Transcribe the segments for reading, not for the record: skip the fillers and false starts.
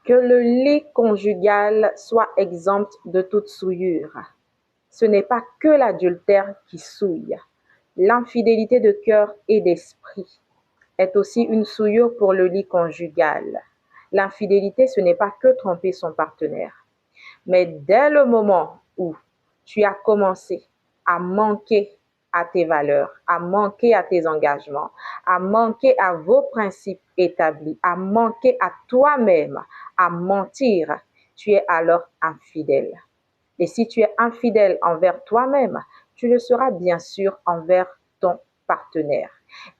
Que le lit conjugal soit exempt de toute souillure. Ce n'est pas que l'adultère qui souille. L'infidélité de cœur et d'esprit est aussi une souillure pour le lit conjugal. L'infidélité, ce n'est pas que tromper son partenaire. Mais dès le moment où tu as commencé à manquer à tes valeurs, à manquer à tes engagements, à manquer à vos principes établis, à manquer à toi-même, à mentir, tu es alors infidèle. Et si tu es infidèle envers toi-même, tu le seras bien sûr envers ton partenaire.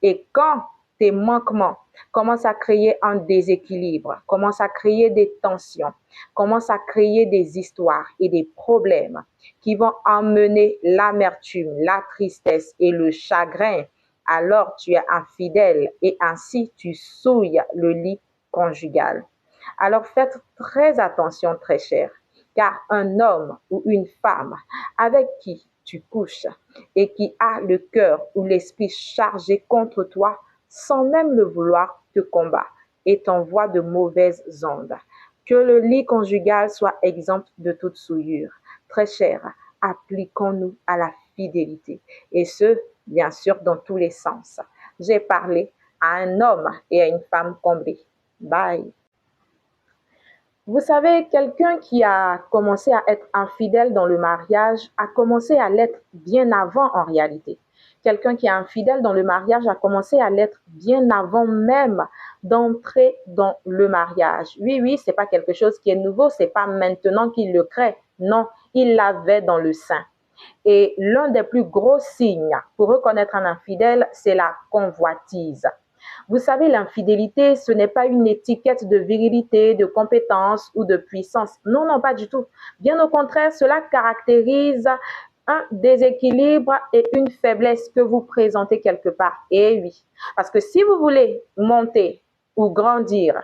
Et quand tes manquements commencent à créer un déséquilibre, commencent à créer des tensions, commencent à créer des histoires et des problèmes qui vont emmener l'amertume, la tristesse et le chagrin, alors tu es infidèle et ainsi tu souilles le lit conjugal. Alors faites très attention, très cher, car un homme ou une femme avec qui tu couches et qui a le cœur ou l'esprit chargé contre toi, sans même le vouloir, te combat et t'envoie de mauvaises ondes. Que le lit conjugal soit exempt de toute souillure. Très cher, appliquons-nous à la fidélité et ce, bien sûr, dans tous les sens. J'ai parlé à un homme et à une femme comblés. Bye. Vous savez, quelqu'un qui a commencé à être infidèle dans le mariage a commencé à l'être bien avant en réalité. Quelqu'un qui est infidèle dans le mariage a commencé à l'être bien avant même d'entrer dans le mariage. Oui, oui, c'est pas quelque chose qui est nouveau, c'est pas maintenant qu'il le crée. Non, il l'avait dans le sein. Et l'un des plus gros signes pour reconnaître un infidèle, c'est la convoitise. Vous savez, l'infidélité, ce n'est pas une étiquette de virilité, de compétence ou de puissance. Non, non, pas du tout. Bien au contraire, cela caractérise un déséquilibre et une faiblesse que vous présentez quelque part. Et oui, parce que si vous voulez monter ou grandir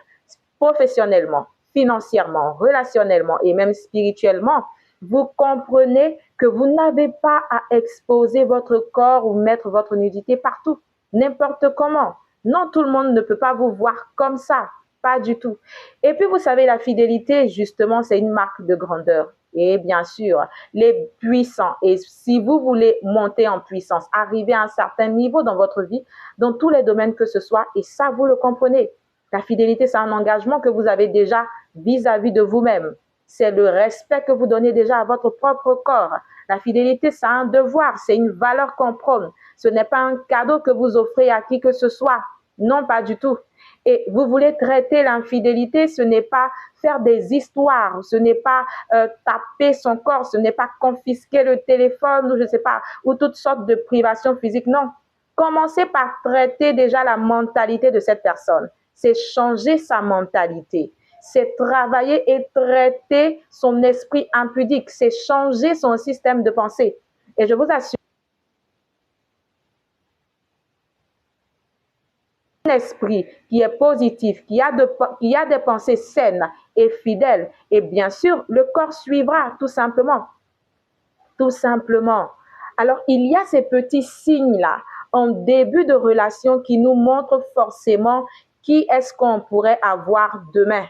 professionnellement, financièrement, relationnellement et même spirituellement, vous comprenez que vous n'avez pas à exposer votre corps ou mettre votre nudité partout, n'importe comment. Non, tout le monde ne peut pas vous voir comme ça, pas du tout. Et puis, vous savez, la fidélité, justement, c'est une marque de grandeur. Et bien sûr, les puissants, et si vous voulez monter en puissance, arriver à un certain niveau dans votre vie, dans tous les domaines que ce soit, et ça, vous le comprenez. La fidélité, c'est un engagement que vous avez déjà vis-à-vis de vous-même. C'est le respect que vous donnez déjà à votre propre corps. La fidélité, c'est un devoir, c'est une valeur qu'on prône. Ce n'est pas un cadeau que vous offrez à qui que ce soit. Non, pas du tout. Et vous voulez traiter l'infidélité, ce n'est pas faire des histoires, ce n'est pas taper son corps, ce n'est pas confisquer le téléphone ou je ne sais pas, ou toutes sortes de privations physiques. Non. Commencez par traiter déjà la mentalité de cette personne. C'est changer sa mentalité. C'est travailler et traiter son esprit impudique. C'est changer son système de pensée. Et je vous assure, un esprit qui est positif, qui a des pensées saines et fidèles, et bien sûr, le corps suivra tout simplement. Tout simplement. Alors, il y a ces petits signes-là en début de relation qui nous montrent forcément qui est-ce qu'on pourrait avoir demain,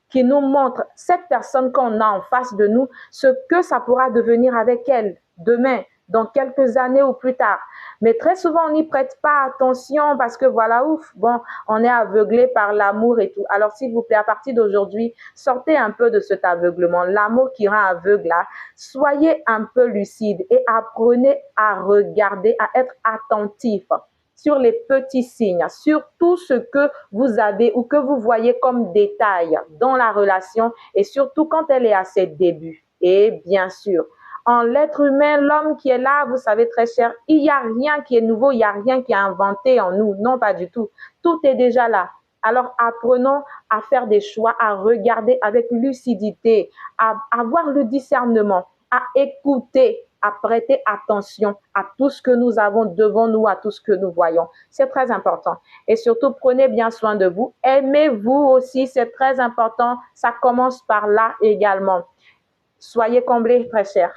qui nous montre cette personne qu'on a en face de nous, ce que ça pourra devenir avec elle demain, dans quelques années ou plus tard. Mais très souvent, on n'y prête pas attention parce que voilà, ouf, bon, on est aveuglé par l'amour et tout. Alors, s'il vous plaît, à partir d'aujourd'hui, sortez un peu de cet aveuglement, l'amour qui rend aveugle là. Soyez un peu lucide et apprenez à regarder, à être attentif sur les petits signes, sur tout ce que vous avez ou que vous voyez comme détail dans la relation et surtout quand elle est à ses débuts. Et bien sûr, en l'être humain, l'homme qui est là, vous savez très cher, il n'y a rien qui est nouveau, il n'y a rien qui est inventé en nous. Non, pas du tout. Tout est déjà là. Alors apprenons à faire des choix, à regarder avec lucidité, à avoir le discernement, à écouter, à prêter attention à tout ce que nous avons devant nous, à tout ce que nous voyons. C'est très important. Et surtout, prenez bien soin de vous. Aimez-vous aussi, c'est très important. Ça commence par là également. Soyez comblés, très chers.